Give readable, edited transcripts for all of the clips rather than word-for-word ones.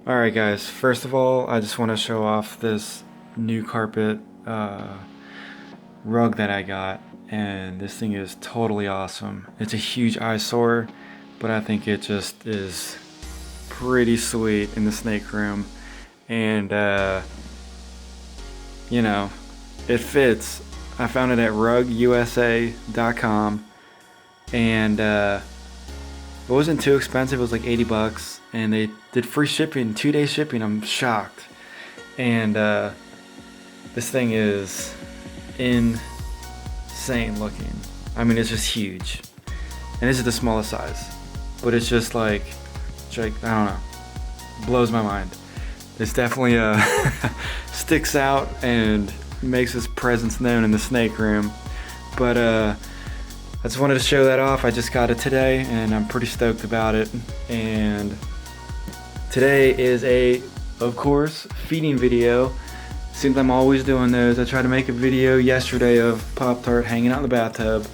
Alright guys, first of all, I just want to show off this new carpet rug that I got, and this thing is totally awesome. It's a huge eyesore, but I think it just is pretty sweet in the snake room, and you know, it fits. I found it at rugusa.com, and it wasn't too expensive. It was like 80 bucks, and they did free shipping, 2-day shipping. I'm shocked. And this thing is insane looking. I mean, it's just huge. And this is the smallest size, but it's just like I don't know, blows my mind. It's definitely sticks out and makes its presence known in the snake room. But I just wanted to show that off. I just got it today, and I'm pretty stoked about it. And today is of course, feeding video. Seems I'm always doing those. I tried to make a video yesterday of Pop-Tart hanging out in the bathtub,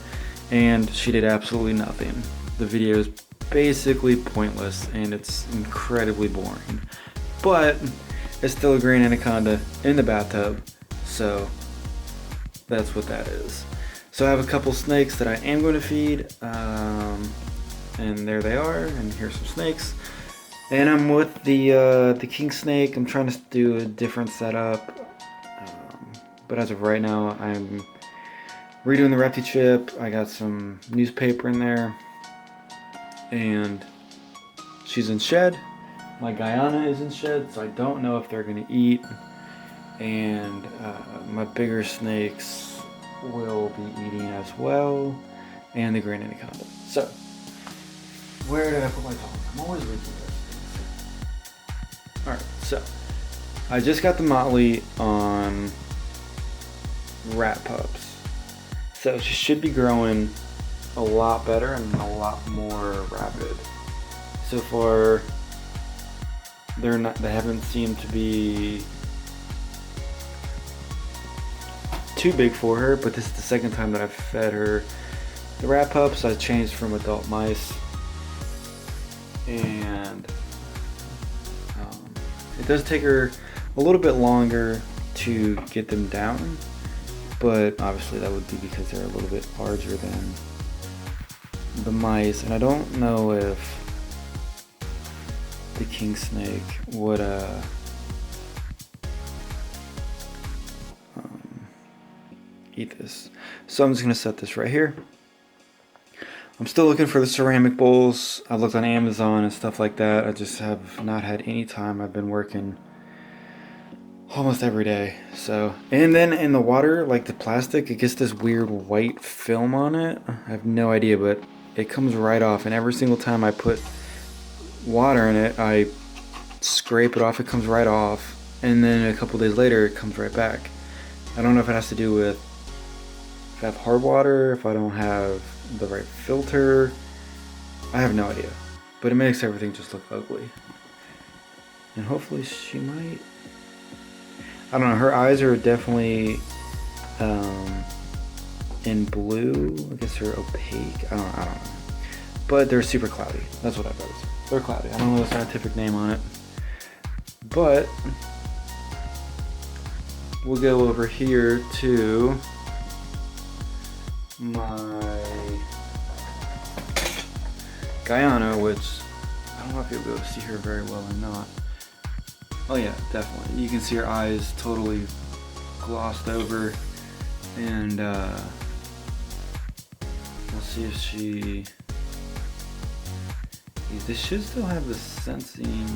and she did absolutely nothing. The video is basically pointless, and it's incredibly boring. But it's still a green anaconda in the bathtub, so that's what that is. So I have a couple snakes that I am going to feed, and there they are, and here's some snakes. And I'm with the kingsnake. I'm trying to do a different setup, but as of right now, I'm redoing the repti chip. I got some newspaper in there, and she's in shed. My Guyana is in shed, so I don't know if they're going to eat. And my bigger snakes will be eating as well, and the green anaconda. So, where did I put my phone? I'm always losing those things. Alright, so I just got the Motley on rat pups. So she should be growing a lot better and a lot more rapid. So far, they haven't seemed to be too big for her, but this is the second time that I've fed her the rat pups. I changed from adult mice, and it does take her a little bit longer to get them down, but obviously that would be because they're a little bit larger than the mice. And I don't know if the king snake would eat this. So I'm just gonna set this right here. I'm still looking for the ceramic bowls. I've looked on Amazon and stuff like that. I just have not had any time. I've been working almost every day. So, and then in the water, like the plastic, it gets this weird white film on it. I have no idea, but it comes right off. And every single time I put water in it, I scrape it off. It comes right off. And then a couple days later, it comes right back. I don't know if it has to do with if I have hard water, if I don't have the right filter. I have no idea, but it makes everything just look ugly. And hopefully she might, I don't know, her eyes are definitely in blue. I guess they're opaque. I don't know, but they're super cloudy. That's what I thought. They're cloudy. I don't know the scientific name on it, but we'll go over here to my Guyana, which I don't know if you'll be able to see her very well or not. Oh yeah, definitely. You can see her eyes totally glossed over, and we'll see if this should still have the sensing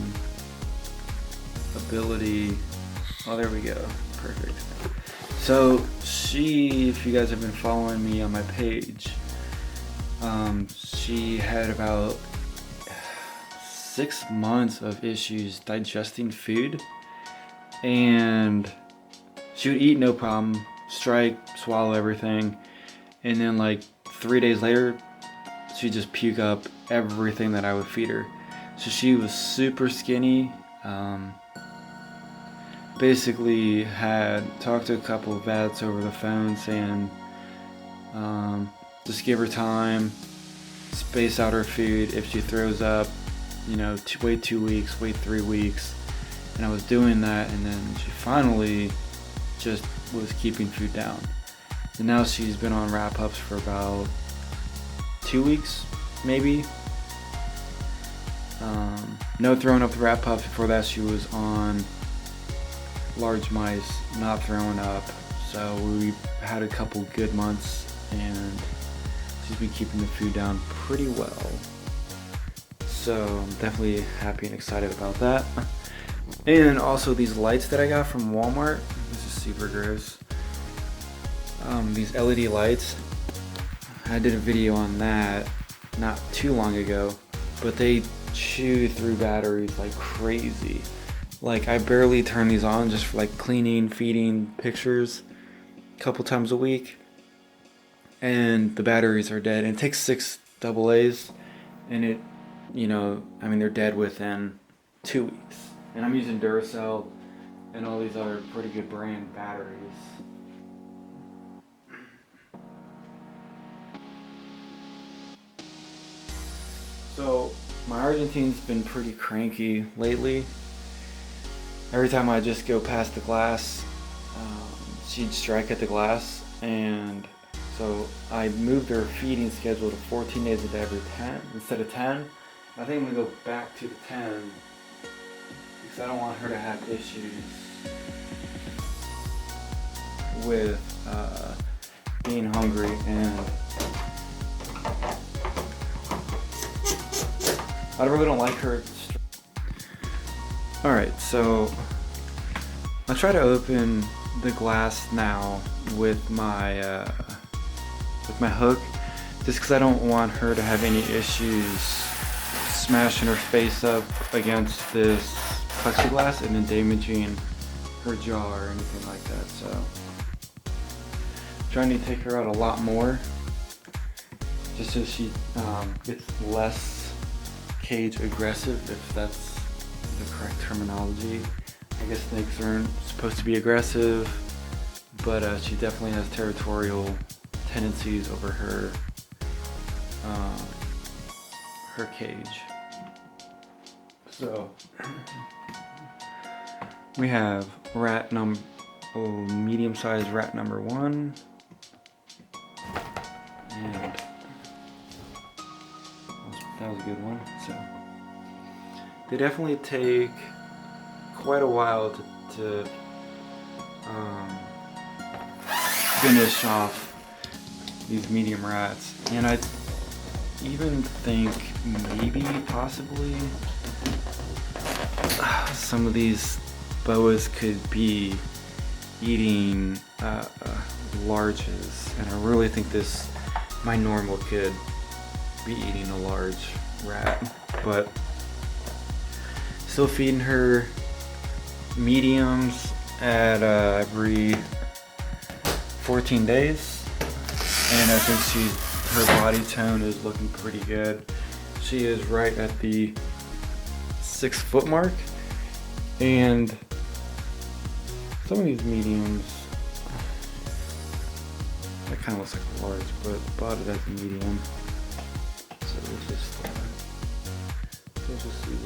ability. Oh, there we go. Perfect. So if you guys have been following me on my page, she had about 6 months of issues digesting food, and she would eat no problem, strike, swallow everything, and then like 3 days later, she'd just puke up everything that I would feed her. So she was super skinny. Basically had talked to a couple of vets over the phone saying just give her time, space out her food. If she throws up, you know, wait 2 weeks, wait 3 weeks. And I was doing that, and then she finally just was keeping food down. And now she's been on wrap-ups for about 2 weeks, maybe. No throwing up the wrap-ups. Before that, she was on large mice, not throwing up. So we had a couple good months, and she's been keeping the food down pretty well. So I'm definitely happy and excited about that. And also these lights that I got from Walmart. This is super gross. These LED lights. I did a video on that not too long ago, but they chew through batteries like crazy. Like, I barely turn these on, just for like cleaning, feeding, pictures a couple times a week, and the batteries are dead. And it takes 6 AA's, and it, you know, I mean, they're dead within 2 weeks. And I'm using Duracell and all these other pretty good brand batteries. So my Argentine's been pretty cranky lately. Every time I just go past the glass, she'd strike at the glass, and so I moved her feeding schedule to 14 days a day every 10 instead of 10. I think I'm gonna go back to the 10 because I don't want her to have issues with being hungry, and I really don't like her. Alright, so I'll try to open the glass now with my hook, just because I don't want her to have any issues smashing her face up against this plexiglass and then damaging her jaw or anything like that. So I'm trying to take her out a lot more, just so she gets less cage aggressive, if that's the correct terminology. I guess snakes aren't supposed to be aggressive, but she definitely has territorial tendencies over her cage. So we have medium-sized rat number 1, and that was a good one. So they definitely take quite a while to finish off these medium rats, and I even think maybe possibly some of these boas could be eating larges, and I really think my normal could be eating a large rat, but still feeding her mediums at every 14 days, and I think her body tone is looking pretty good. She is right at the 6 foot mark, and some of these mediums, that kind of looks like a large, but bought it as a medium. So we'll just see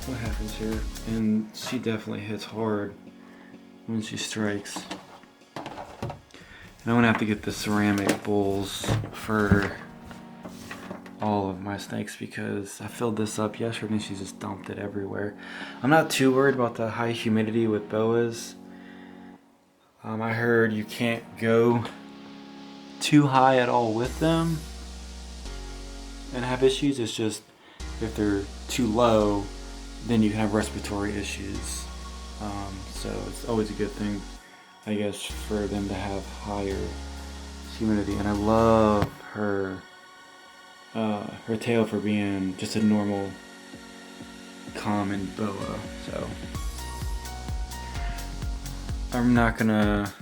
what happens here. And she definitely hits hard when she strikes. And I'm gonna have to get the ceramic bowls for all of my snakes, because I filled this up yesterday and she just dumped it everywhere. I'm not too worried about the high humidity with boas. I heard you can't go too high at all with them and have issues. It's just if they're too low, then you can have respiratory issues. So it's always a good thing, I guess, for them to have higher humidity. And I love her tail for being just a normal common boa. So I'm not gonna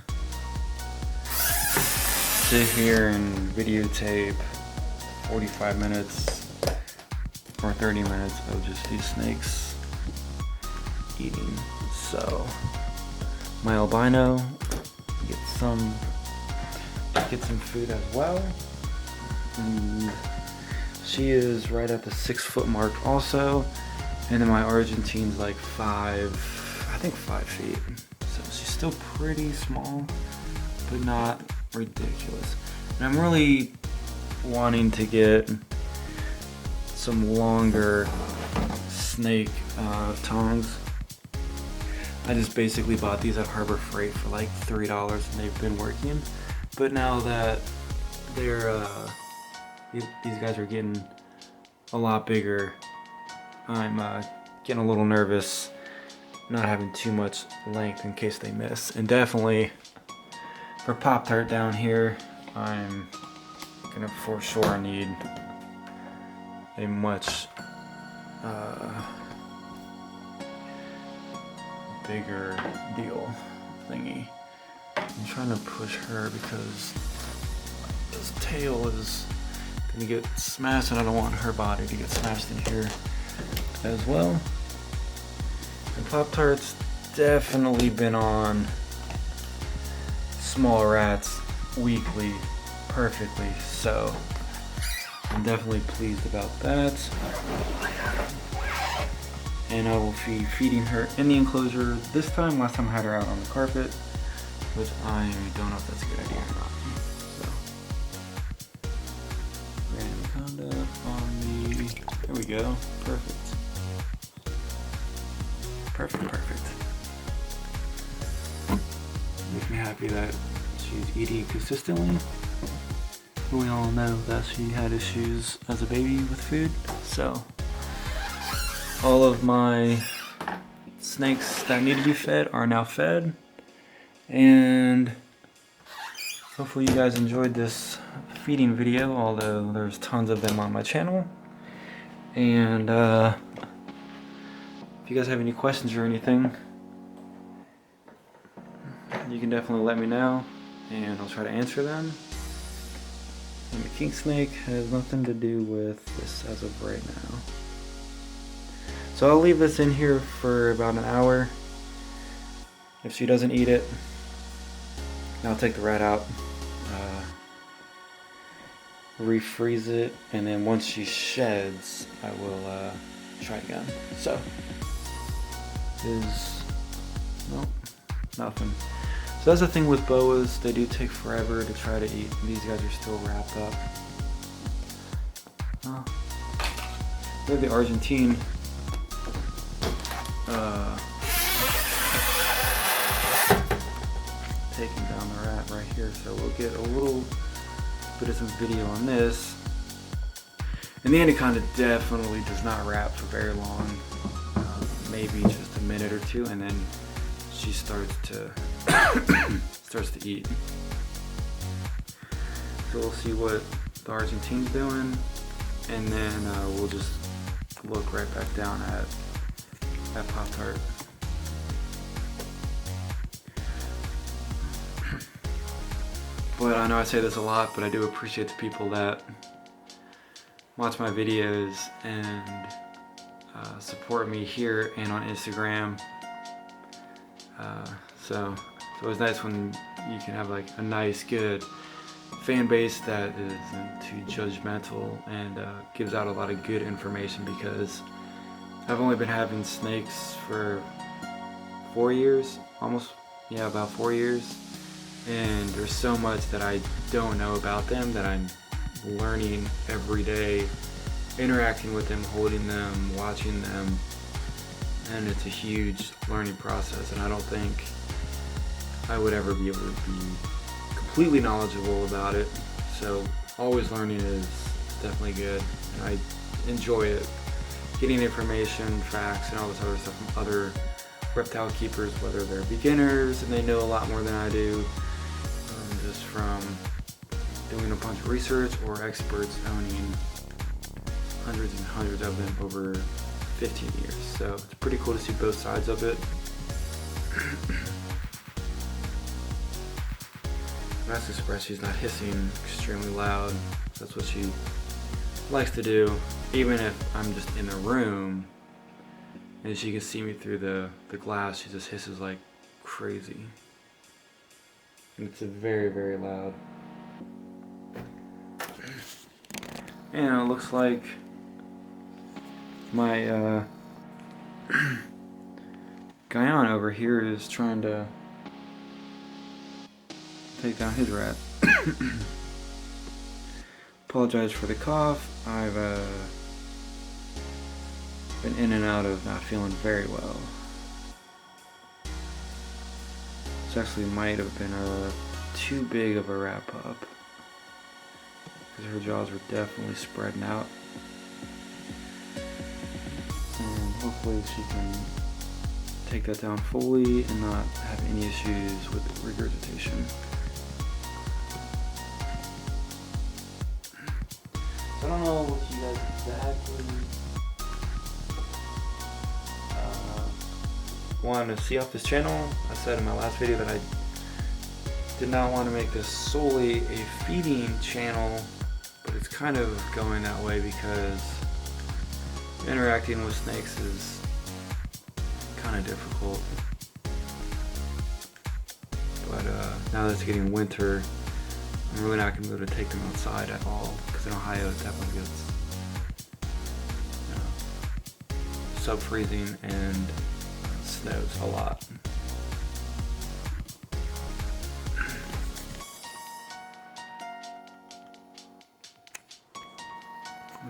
sit here and videotape 45 minutes or 30 minutes of just these snakes eating. So my albino gets some food as well, and She is right at the 6 foot mark also. And then my Argentine's like 5 feet. So she's still pretty small, but not ridiculous. And I'm really wanting to get some longer snake tongs. I just basically bought these at Harbor Freight for like $3 and they've been working. But now that they're, these guys are getting a lot bigger, I'm getting a little nervous not having too much length in case they miss. And definitely for Pop-Tart down here, I'm gonna for sure need a much bigger deal thingy. I'm trying to push her because this tail is gonna get smashed and I don't want her body to get smashed in here as well. And Pop-Tart's definitely been on small rats weekly perfectly, so I'm definitely pleased about that. And I will be feeding her in the enclosure this time. Last time I had her out on the carpet, which I don't know if that's a good idea or not. So, anaconda on the, there we go, perfect. Perfect. Makes me happy that she's eating consistently. We all know that she had issues as a baby with food, so all of my snakes that need to be fed are now fed, and hopefully you guys enjoyed this feeding video, although there's tons of them on my channel. And if you guys have any questions or anything, you can definitely let me know and I'll try to answer them. And the kingsnake has nothing to do with this as of right now. So I'll leave this in here for about an hour. If she doesn't eat it, I'll take the rat out, refreeze it, and then once she sheds, I will try again. So, nope, nothing. So that's the thing with boas, they do take forever to try to eat. These guys are still wrapped up. We have the Argentine. Taking down the rat right here, so we'll get a little bit of some video on this. And the anaconda definitely does not wrap for very long, maybe just a minute or two, and then she starts to eat. So we'll see what the Argentine's doing, and then we'll just look right back down at Pop-Tart. But I know I say this a lot, but I do appreciate the people that watch my videos and support me here and on Instagram. So it's always nice when you can have like a nice, good fan base that isn't too judgmental and gives out a lot of good information, because I've only been having snakes for 4 years, about 4 years. And there's so much that I don't know about them that I'm learning every day, interacting with them, holding them, watching them, and it's a huge learning process, and I don't think I would ever be able to be completely knowledgeable about it. So always learning is definitely good, and I enjoy it. Getting information, facts, and all this other stuff from other reptile keepers, whether they're beginners and they know a lot more than I do, just from doing a bunch of research, or experts owning hundreds and hundreds of them over 15 years. So it's pretty cool to see both sides of it. That's expressed, she's not hissing extremely loud. That's what she likes to do. Even if I'm just in the room and she can see me through the glass, she just hisses like crazy. And it's very, very loud. And it looks like my Guyan over here is trying to take down his rat. Apologize for the cough. I've been in and out of not feeling very well. This actually might have been too big of a rat pup, because her jaws were definitely spreading out. And hopefully she can take that down fully and not have any issues with regurgitation. So I don't know what you guys exactly want to see off this channel. I said in my last video that I did not want to make this solely a feeding channel, but it's kind of going that way because interacting with snakes is kind of difficult. But now that it's getting winter, I'm really not going to be able to take them outside at all, because in Ohio it definitely gets sub-freezing and snows a lot.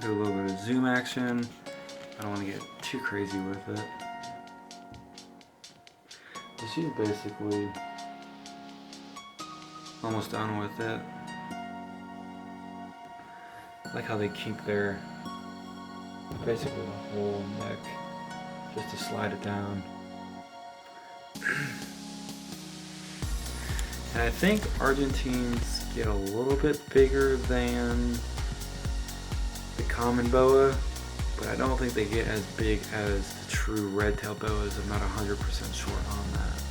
Do a little bit of zoom action. I don't want to get too crazy with it. But she's basically almost done with it. I like how they keep their basically the whole neck just to slide it down. And I think Argentines get a little bit bigger than the common boa, but I don't think they get as big as the true red-tailed boas. I'm not 100% sure on that.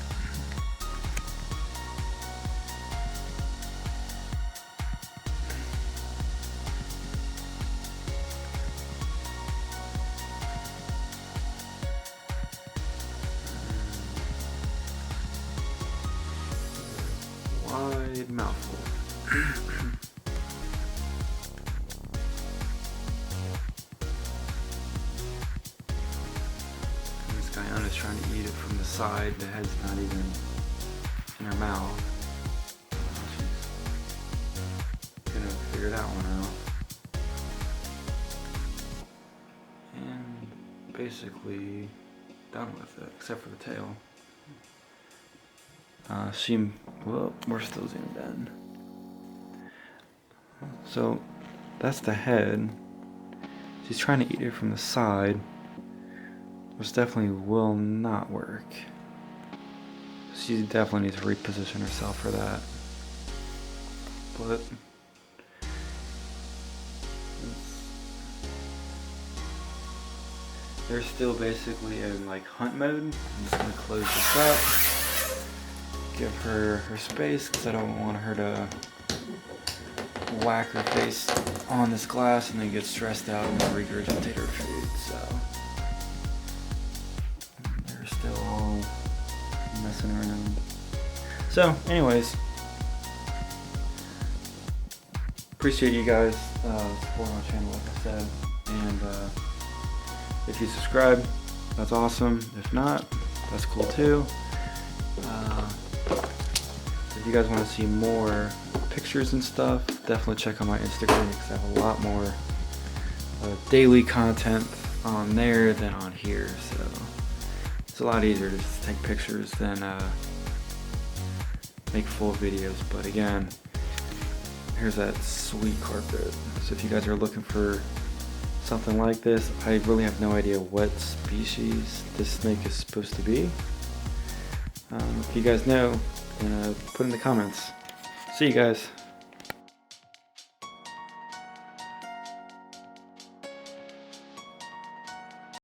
Wide mouthful. This Guyana's trying to eat it from the side. The head's not even in her mouth. She's gonna figure that one out. And basically done with it, except for the tail. Well, we're still zoomed in. So that's the head. She's trying to eat it from the side, which definitely will not work. She definitely needs to reposition herself for that. But they're still basically in like hunt mode. I'm just gonna close this up. Give her her space, because I don't want her to whack her face on this glass and then get stressed out and regurgitate her food. So they're still all messing around. So anyways, appreciate you guys supporting my channel, like I said, and if you subscribe, that's awesome. If not, that's cool too. If you guys want to see more pictures and stuff, definitely check out my Instagram, because I have a lot more daily content on there than on here. So it's a lot easier to just take pictures than make full videos. But again, here's that sweet carpet. So if you guys are looking for something like this, I really have no idea what species this snake is supposed to be. If you guys know, put in the comments. See you guys.